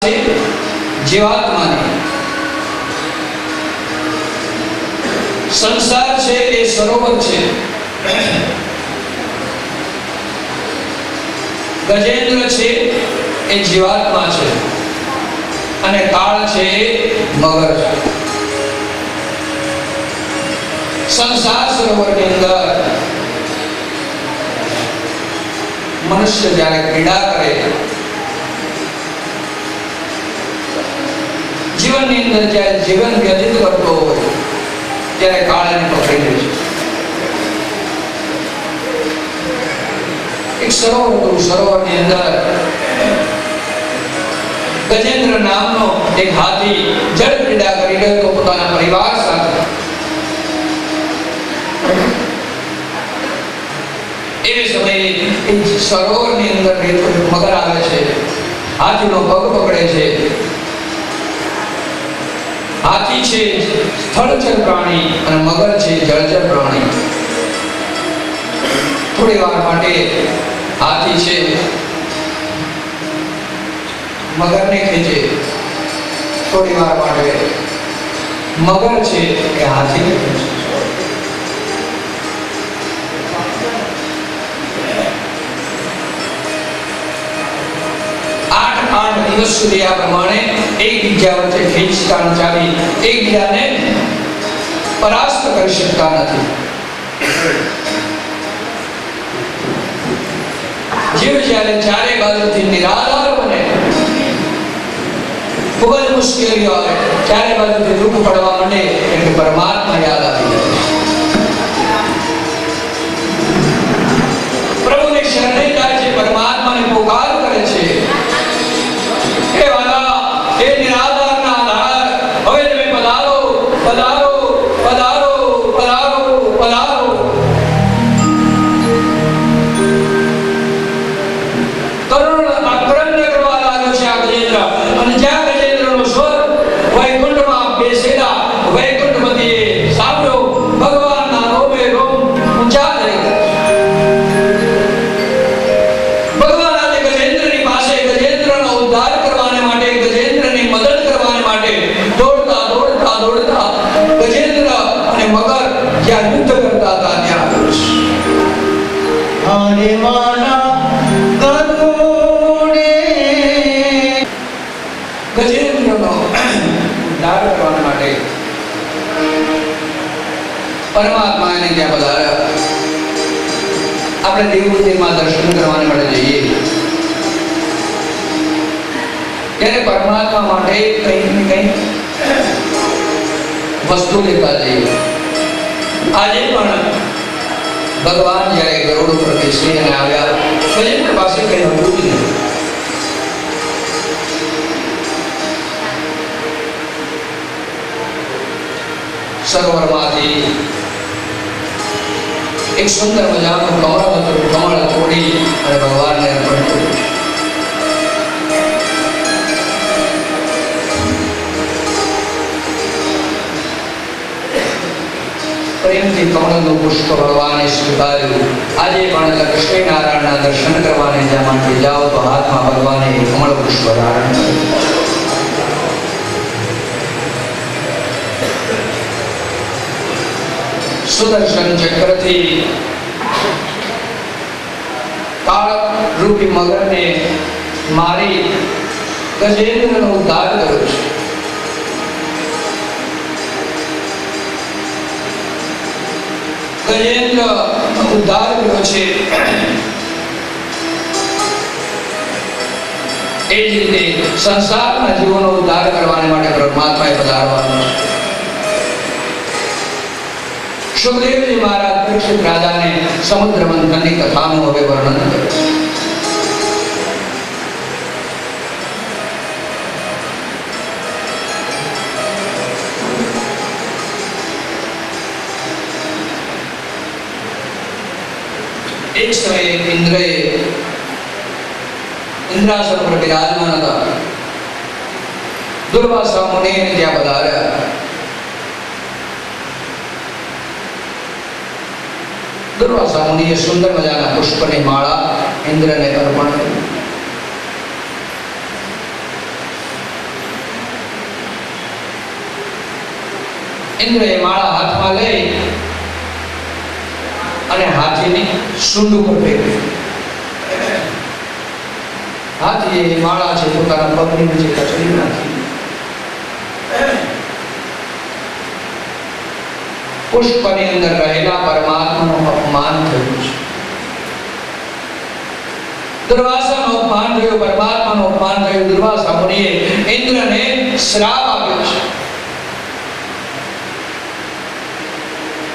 જીવાત્માની સંસાર છે એ સરોવર છે, ગજેન્દ્ર છે એ જીવાત્મા છે અને કાળ છે એ મગર છે. સંસાર સરોવરની અંદર મનુષ્ય જ્યારે ક્રીડા કરે, જીવનની અંદર જ્યારે જીવન વ્યતીત કરતો હોય ત્યારે કાળ એને પકડી લે છે. એક સરોવર હતું, સરોવરની અંદર ગજેન્દ્ર નામનો એક હાથી જળ ક્રીડા કરી રહ્યો હતો પોતાના પરિવાર સાથે. એ સમયે એ સરોવરની અંદર રહેતો મગર આવે છે, હાથીનો પગ પકડે છે. હાથી છે સ્થળચર પ્રાણી અને મગર છે જળચર પ્રાણી. થોડી વાર માટે હાથી છે મગરને ખેંચે, થોડી વાર માટે મગર છે એ હાથીને ખેંચે. આઠ દિવસ સુધી આ પ્રમાણે એકબીજા વચ્ચે ખેંચતાણ ચાલી, એકબીજાને પરાસ્ત કરી શકતા નથી. જીવ જ્યારે ચારે બાજુથી નિરાધાર બને, ખૂબ જ મુશ્કેલીઓ આવે, ચારે બાજુથી દુઃખ પડવા માંડે એટલે પરમાત્મા યાદ આવી જાય. પ્રભુને શરણે જાય છે, પરમાત્માને પુકાર કરે છે, હે વાલા, હે નિરાધારના આધાર, હવે તમે પધારો, પધારો, પધારો, પધારો, પધારો. કરુણ આક્રમ્ય કરવા લાગ્યો છે આ ગજેન્દ્ર, અને જ્યાં ગજેન્દ્રનો સ્વર વૈકુંઠમાં બેસેલા વૈકુંઠપતિએ સાંભળ્યો, ભગવાનના રોમે રોમ ઊંચા થઈ ગયા. ભગવાન આજે ગજેન્દ્રની પાસે ગજેન્દ્રનો ઉદ્ધાર કરવાને માટે, ગજેન્દ્રની મદદ કરવાને માટે દોડતા દોડતા દોડતા ગજેન્દ્ર અને મગર જ્યાં યુદ્ધ કરતા હતા ત્યાં આવ્યો છે. ગજેન્દ્રનો ઉદ્ધાર કરવા માટે પરમાત્મા એને ત્યાં પધાર્યા. આપણે દેવમંદિરમાં દર્શન કરવાને માટે જઈએ ત્યારે પરમાત્મા માટે કંઈક ને કંઈક વસ્તુ લેતા જઈએ. આજે પણ ભગવાન જ્યારે ગરુડ ઉપર બેસીને આવ્યા, ગજેન્દ્ર પાસે કંઈ હતું જ નહીં. સરોવરમાંથી એક સુંદર મજાનું કમળ હતું, કમળ તોડી અને ભગવાનને અર્પણ કર્યું. પ્રેમથી કમળનું પુષ્પ ભગવાને સ્વીકાર્યું. આજે પણ લક્ષ્મીનારાયણના દર્શન કરવાને જ્યાં માટે જાઓ તો હાથમાં ભગવાને કમળ પુષ્પ ધારણ કર્યું. સુદર્શન ચક્રથી કાળ રૂપી મગરને મારી ગજેન્દ્રનો ઉદ્ધાર કર્યો છે. ગજેન્દ્ર ઉદ્ધાર કર્યો છે. એ જ રીતે સંસારના જીવોનો ઉદ્ધાર કરવાને માટે પરમાત્માએ પધારવાનું છે. સુખદેવજી મહારાજ પરીક્ષિત રાજાને સમુદ્ર મંથનની કથાનું હવે વર્ણન કરે છે. એક સમયે ઇન્દ્રાસન પર બિરાજમાન હતા. દુર્વાસા મુનિને ત્યાં પધાર્યા. દુર્વાસા મુનિએ સુંદર મજાના પુષ્પની માળા ઇન્દ્રને અર્પણ કરી. ઇન્દ્રએ માળા હાથમાં લઈ અને હાથીની સૂંઢ ઉપર ફેરવી. હાથીએ માળા છે પોતાના પગની નીચે કચડી નાખી. પુષ્પની અંદર રહેલા પરમાત્માનું અપમાન થયું છે. દુર્વાસાનું અપમાન થયું, પરમાત્માનું અપમાન થયું. દુર્વાસા મુનિએ ઇન્દ્રને શ્રાપ આપ્યો છે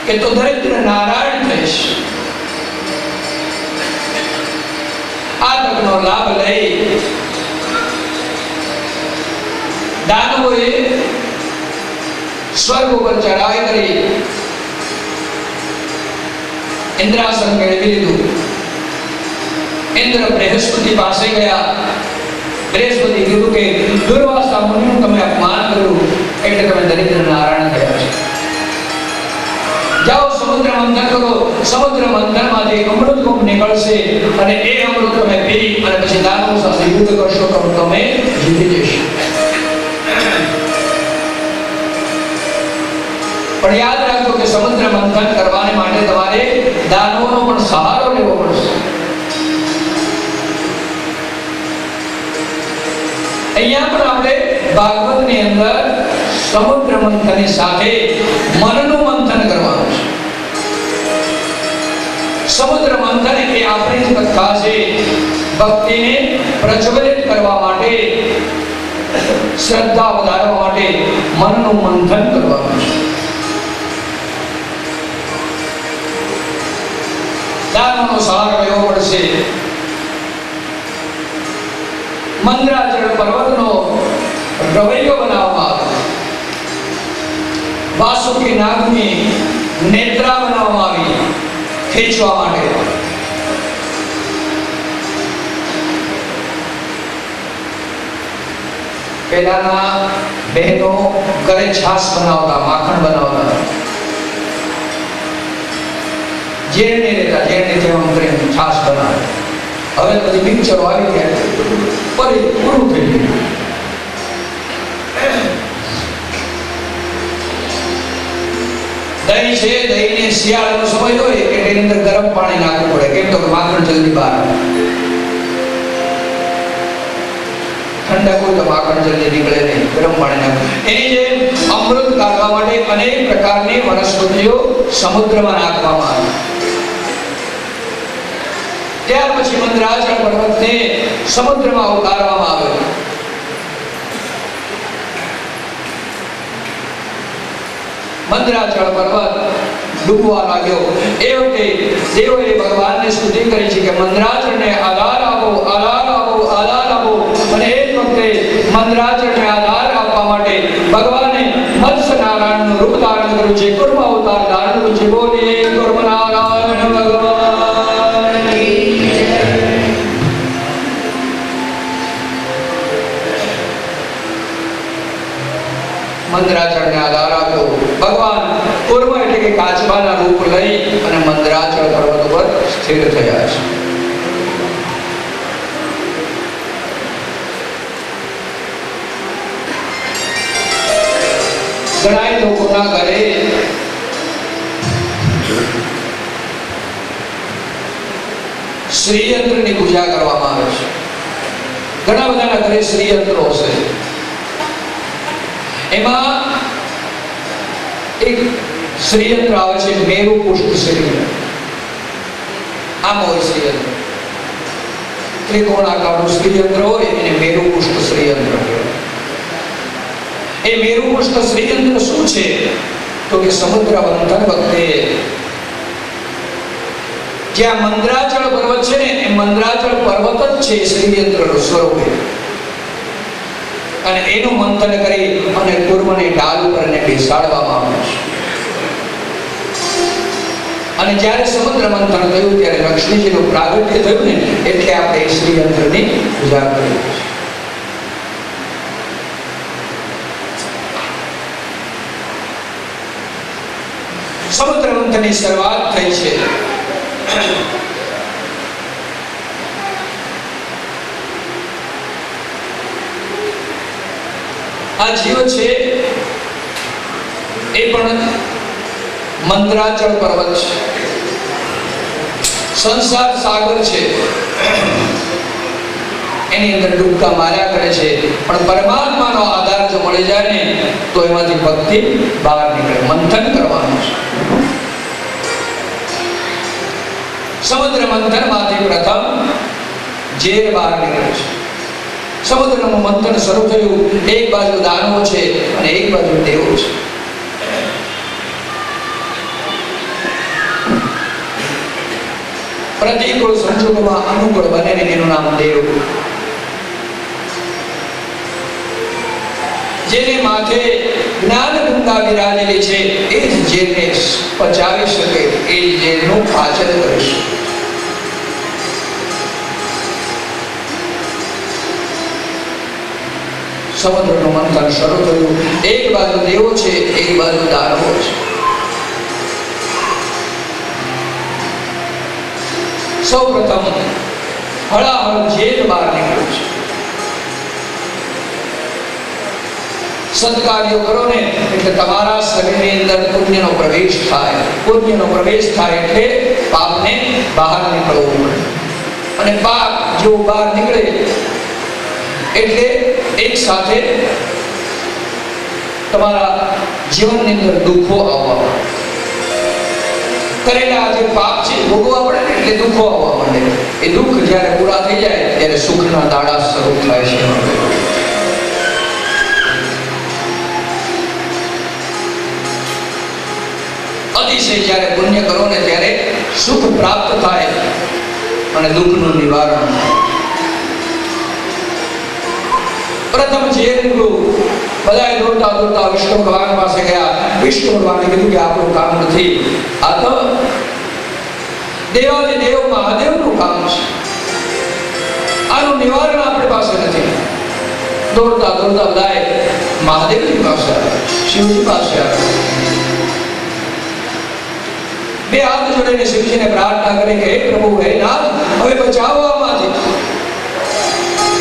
કે તો દરિદ્ર નારાયણ થઈશ. આ તકનો લાભ લઈ દાનવોએ સ્વર્ગ ઉપર ચડાઈ કરી ઇન્દ્રાસન મેળવી લીધું. ઇન્દ્ર બૃહસ્પતિ પાસે ગયા. બૃહસ્પતિ કીધું કે દુર્વાસા મુનિનું તમે અપમાન કર્યું એટલે તમે દરિદ્ર નારાયણ થયા છે. જાઓ સમુદ્ર મંથન કરો. સમુદ્ર મંથનમાંથી અમૃત કુંભ નીકળશે અને એ અમૃત તમે પી અને પછી દાનવો સાથે યુદ્ધ કરશો તો તમે જીતી જશો. પણ યાદ રાખજો કે સમુદ્ર મંથન કરવાને માટે તમારે દાનવોનો પણ સહારો લેવો પડશે. અહીંયા પણ આપણે ભાગવતની અંદર સમુદ્ર મંથનની સાથે મનનું મંથન કરવાનું છે. સમુદ્ર મંથન એ આપણી કથા છે. ભક્તિને પ્રજ્વલિત કરવા માટે, શ્રદ્ધા વધારવા માટે મનનું મંથન કરવાનું છે. દાનવનો સહારો લેવો પડશે. મંદરાચળ પર્વતનો રવૈયો બનાવવામાં આવ્યો. વાસુકી નાગની નેત્રા બનાવવામાં આવી ખેંચવા માટે. પહેલાના બહેનો ઘરે છાશ બનાવતા, માખણ બનાવતા, જેરને લેતા, જેરને જેમ કરીને છાશ બનાવે. હવે બધી પિક્ચરો આવી ગયા, ફરી પૂરું થઈ ગયું. દહીં છે, દહીંને શિયાળાનો સમય હોય એટલે એની અંદર ગરમ પાણી નાખવું પડે. કેમ તો માખણ જલ્દી બહાર આવે. ઠંડક હોય તો માખણ જલ્દી નીકળે નહીં, ગરમ પાણી નાખવું. એની જે અમૃત કાઢવા માટે અનેક પ્રકારની વનસ્પતિઓ સમુદ્રમાં નાખવામાં આવે. ત્યાર પછી મંદરાચળ પર્વતને સમુદ્રમાં ઉતારવામાં આવ્યો. મંદરાચળ પર્વત ડૂબવા લાગ્યો. એ વખતે દેવોએ ભગવાનને સ્તુતિ કરી છે કે મંદરાચળને આધાર આપો, આધાર આપો, આધાર આપો. અને એ જ વખતે મંદરાચળને આધાર આપવા માટે ભગવાને મત્સ્ય નારાયણનું રૂપ ધારણ કર્યું છે, કુર્મ અવતાર ધારણ કર્યું છે. બોલીએ કુર્મ નારાયણ ભગવાન. મંદરાચળને આધાર આપ્યો. ભગવાન કુર્મ એટલે કે કાચબાના રૂપ લઈ અને મંદરાચળ પર્વત ઉપર સ્થિર થયા છે. ઘણા લોકોના ઘરે શ્રીયંત્રની પૂજા કરવામાં આવે છે. ઘણા બધાના ઘરે શ્રીયંત્રો હશે. એમાં એક શ્રીયંત્ર આવે છે, મેરુ પુષ્પ શ્રીયંત્ર. આમ હોય શ્રીયંત્ર, ત્રિકોણાકારનું શ્રીયંત્ર હોય એને મેરુ પુષ્પ શ્રીયંત્ર કહેવાય. એ મેરુ પુષ્પ શ્રીયંત્ર શું છે તો કે સમુદ્ર મંથન વખતે જ્યાં મંદરાચળ પર્વત છે ને, એ મંદરાચળ પર્વત જ છે શ્રીયંત્રનું સ્વરૂપ. અને એનું મંથન કરી અને કુર્મને ઢાલ ઉપર એને બેસાડવામાં આવે છે. અને જ્યારે સમુદ્ર મંથન થયું ત્યારે લક્ષ્મીજીનું પ્રાગટ્ય થયું ને, એટલે આપણે શ્રીયંત્રની પૂજા કરી છે. સમુદ્ર મંથનની શરૂઆત થઈ છે. આ જીવ છે એ પણ મંત્રાચળ પર્વત છે, સંસાર સાગર છે, એની અંદર ડૂબકા માર્યા કરે છે. પણ પરમાત્માનો આધાર જો મળી જાય ને તો એમાંથી ભક્તિ બહાર નીકળે. મંથન કરવાનું છે. સમુદ્ર મંથન માંથી પ્રથમ ઝેર બહાર નીકળે છે. સમુદ્રનું મંથન શરૂ થયું. એક બાજુ દાનવો છે અને એક બાજુ દેવો છે. પ્રતિકૂળ સંજોગોમાં અનુકૂળ બને ને એનું નામ દેવ. જેને માથે જ્ઞાન ગંગા વિરાજેલી છે એ જ જેને પચાવી શકે, એ જ જેનું પાચન કરી શકે. સમુદ્રનું મંથન શરૂ થયું. એક બાજુ દેવો છે, એક બાજુ દાનવો છે. સૌ પ્રથમ હળાહળ ઝેર બહાર નીકળ્યું છે. સત્કાર્યો કરો ને એટલે તમારા શરીરની અંદર પુણ્યનો પ્રવેશ થાય. પુણ્યનો પ્રવેશ થાય એટલે પાપને બહાર નીકળવું પડે. અને પાપ જો બહાર નીકળે એટલે એક સાથે તમારા જીવનની અંદર દુઃખો આવવા, કરેલા જે પાપ છે ભોગવવા પડે ને એટલે દુઃખો આવવા માંડે. એ દુઃખ જ્યારે પૂરા થઈ જાય ત્યારે સુખના દાડા શરૂ થાય છે. અતિશય જ્યારે પુણ્ય કરો ને ત્યારે સુખ પ્રાપ્ત થાય અને દુઃખનું નિવારણ થાય. પ્રથમ ઝેર નીકળ્યું. બધા દોડતા દોડતા વિષ્ણુ ભગવાન પાસે ગયા. વિષ્ણુ ભગવાને કીધું કે આપણું કામ નથી, આ તો દેવાધિદેવ મહાદેવનું કામ છે, આનું નિવારણ આપણી પાસે નથી. દોડતા દોડતા બધા મહાદેવજી પાસે આવ્યા, શિવજી પાસે આવ્યા. બે હાથ જોડીને શિવજીને પ્રાર્થના કરી કે હે પ્રભુ, હે નાથ, હવે બચાવો આમાંથી.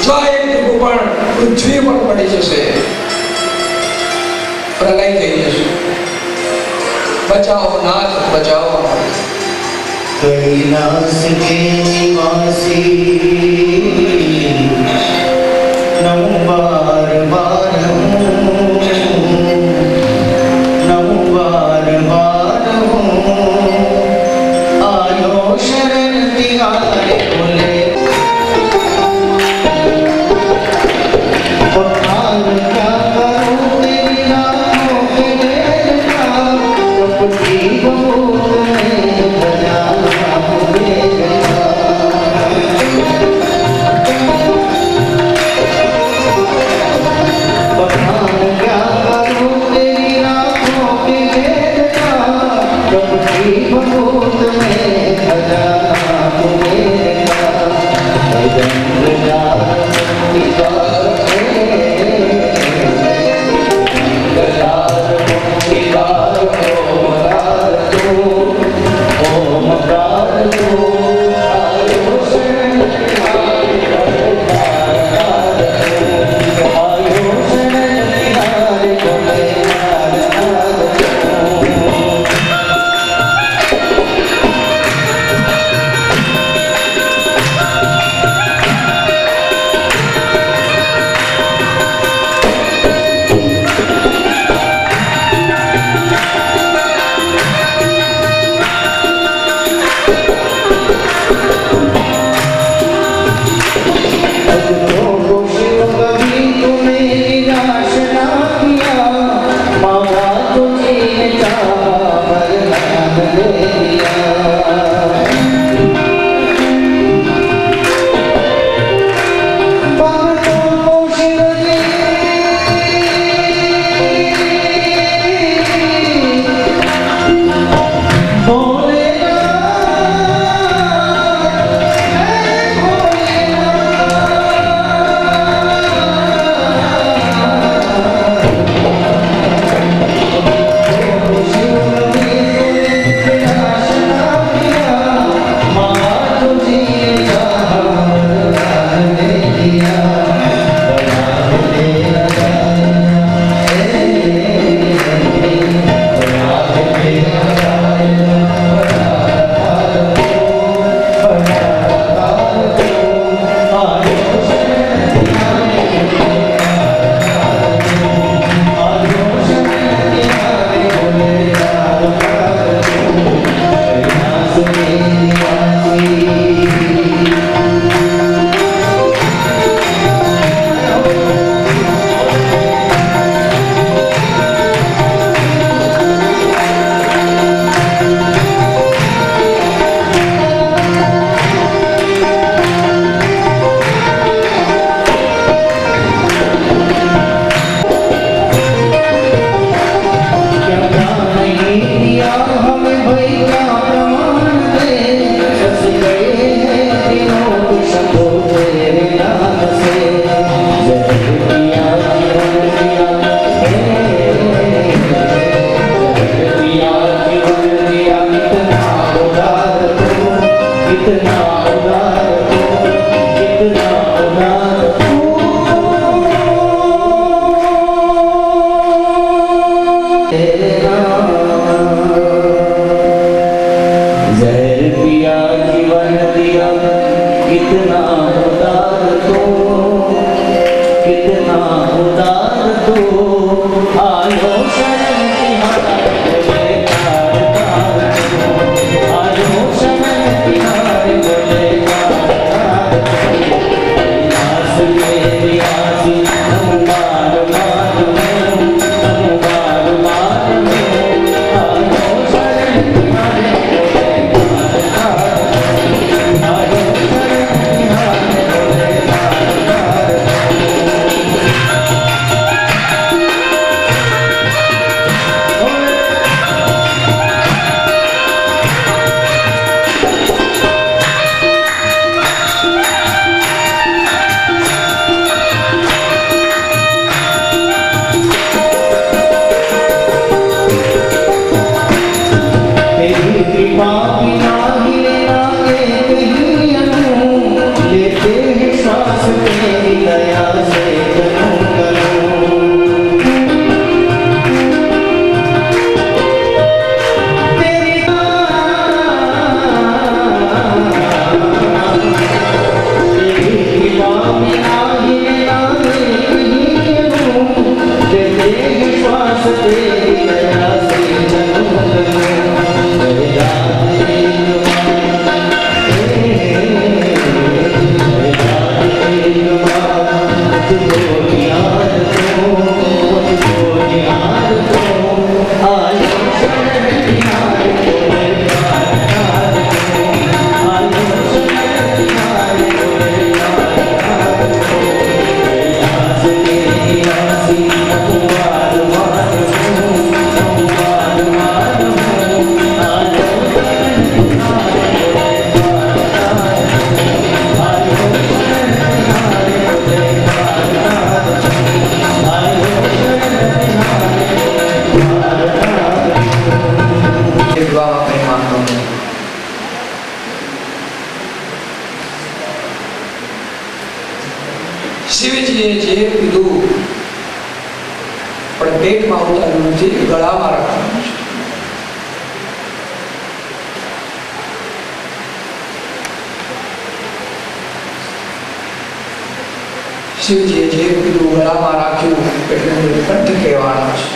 જો એક ટીપું પણ પૃથ્વી પર પડી જશે, પ્રલય થઈ જશે. બચાવો નાથ, બચાવો. कैलास के निवासी नमो बार बार नमो बार बार आयो शरण तिहारे बोले पखार क्या करूं तेरी नामों के लेना कपटी शरण तिहारे बोले कार कार आयो शरण तिहारे बोले कार कार विलास के विलासी नमोकार माधव नमोकार माधव आयो शरण तिहारे बोले कार कार आयो शरण तिहारे बोले कार कार तेरी कृपा बिना हिले लागे कहीं अनूं लेते हैं श्वास तेरी दया से करूं करूं तेरी कृपा बिना हिले लागे कहीं अनूं लेते हैं श्वास तेरी दया से करूं करूं શિવજીએ જે કીધું પણ પેટમાં ઉતાર્યું નથી, ગળામાં રાખવાનું છે. શિવજીએ જે કીધું ગળામાં રાખ્યું એટલે કંઠ કહેવાના છે.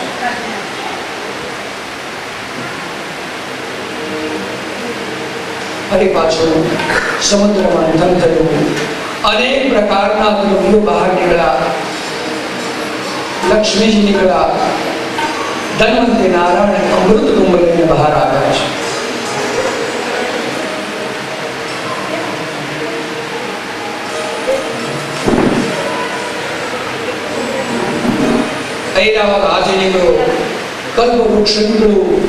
ફરી પાછું સમુદ્રમાં મંથન થયું, અનેક પ્રકારના દ્રવ્યો બહાર નીકળ્યા. લક્ષ્મીજી નીકળ્યા, ધન્વંતરી નારાયણ અમૃત કુંભ લઈને બહાર આવ્યા છે. ઐરાવત હાથી નીકળ્યો, કલ્પ વૃક્ષ નીકળ્યું,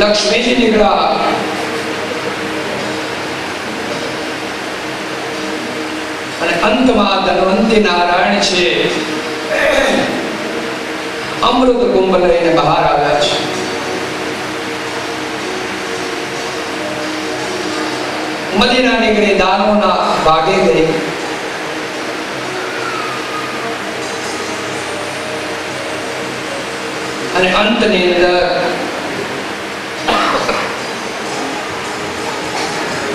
લક્ષ્મીજી નીકળ્યા, અને અંતમાં ધન્વંતરી નારાયણ છે અમૃત કુંભ લઈને બહાર આવ્યા છે. મદિરા નીકળી દાનવના ભાગે ગઈ. અને અંતની અંદર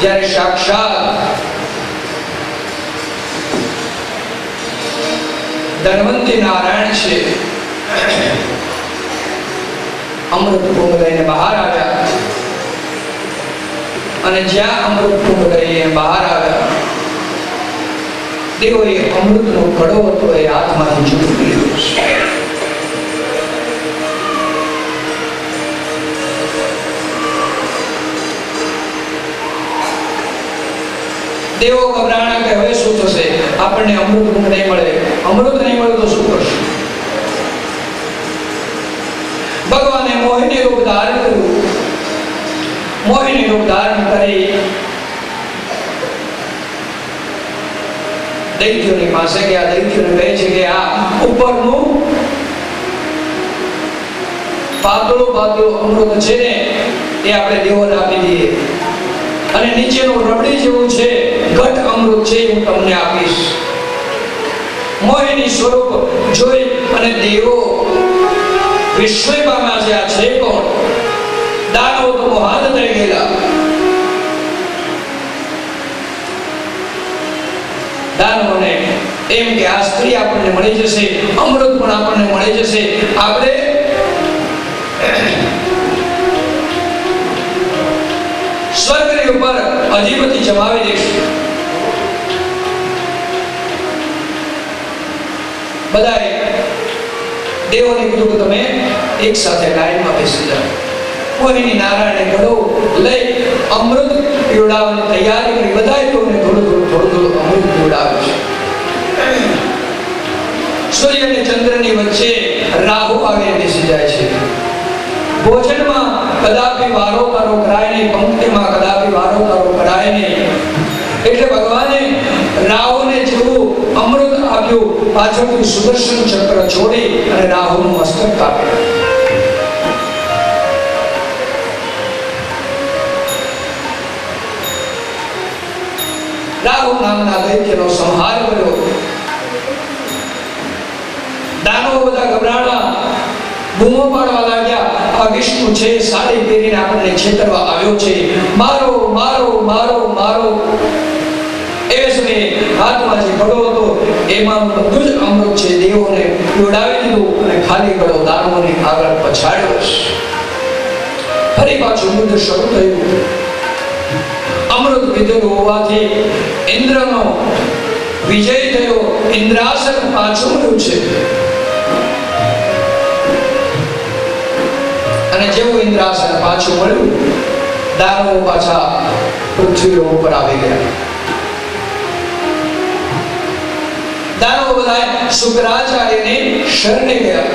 જ્યારે સાક્ષાત ધન્વંતરી નારાયણ છે અમૃત કુંભ લઈને બહાર આવ્યા, અને જ્યાં અમૃત કુંભ લઈને બહાર આવ્યા તેઓએ અમૃતનો ઘડો હતો એ હાથમાંથી છૂટી લીધો છે. દેવો ગભરાણા કે હવે શું થશે, આપણને અમૃત કુંભ નહીં મળે, અમૃત નહીં મળે તો શું કરશું? ભગવાને મોહિની રૂપ ધારણ કર્યું. મોહિની રૂપ ધારણ કરી દૈત્યોની પાસે ગયા. દૈત્યોને કહે છે કે આ ઉપરનું પાતળું પાતળું અમૃત છે ને એ આપણે દેવોને આપી દઈએ, અને નીચેનું રબડી જેવું છે ઘટ અમૃત છે હું તમને આપીશ. મોહિની સ્વરૂપ જોઈ અને દેવો વિસ્મય પામ્યા છે. આ છે કોણ? દાનવો તો મોહાદ થઈ ગયેલા. દાનવોને એમ કે આ સ્ત્રી આપણને મળી જશે, અમૃત પણ આપણને મળી જશે, આપણે સ્વર્ગની ઉપર અધિપતિ જમાવી દઈશું. બધાએ દેવોને કીધું કે તમે એક સાથે લાઈનમાં બેસી જાઓ. કોઈની નારાયણે ઘડો લઈ અમૃત પીવડાવવાની તૈયારી કરી. બધાએ તોને થોડું અમૃત પીવડાવ્યું છે. સૂર્ય અને ચંદ્રની વચ્ચે રાહુ આવીને બેસી જાય છે. ભોજનમાં કદાપી વારો તારો કરાય નહીં, પંક્તિમાં કદાપી વારો તારો કરાય નહીં. એટલે ભગવાને રાહુને જેવું અમૃત આપ્યું, પાછળથી સુદર્શન ચક્ર છોડી અને રાહુનું મસ્તક કાપ્યું. રાહુ નામના દૈત્યનો સંહાર કર્યો. દાનવો બધા ગભરાણા, બૂમો પાડવા લાગ્યા, આ વિષ્ણુ છે, સાડી પહેરીને આપણને છેતરવા આવ્યો છે, મારો મારો મારો મારો. એ સમયે હાથમાં જે ઘડો હતો એમાં બધું જ અમૃત છે દેવોને પીવડાવી દીધું અને ખાલી ઘડો દાનવોની આગળ પછાડ્યો. ફરી પાછું યુદ્ધ શરૂ થયું. અમૃત પીધેલું હોવાથી ઇન્દ્રનો વિજય થયો. ઇન્દ્રાસન પાછું મળ્યું છે. અને જેવું ઇન્દ્રાસન પાછું મળ્યું, દાનવો પાછા પૃથ્વી ઉપર આવી ગયા. દાનવો બધા શુક્રાચાર્યને શરણે ગયા.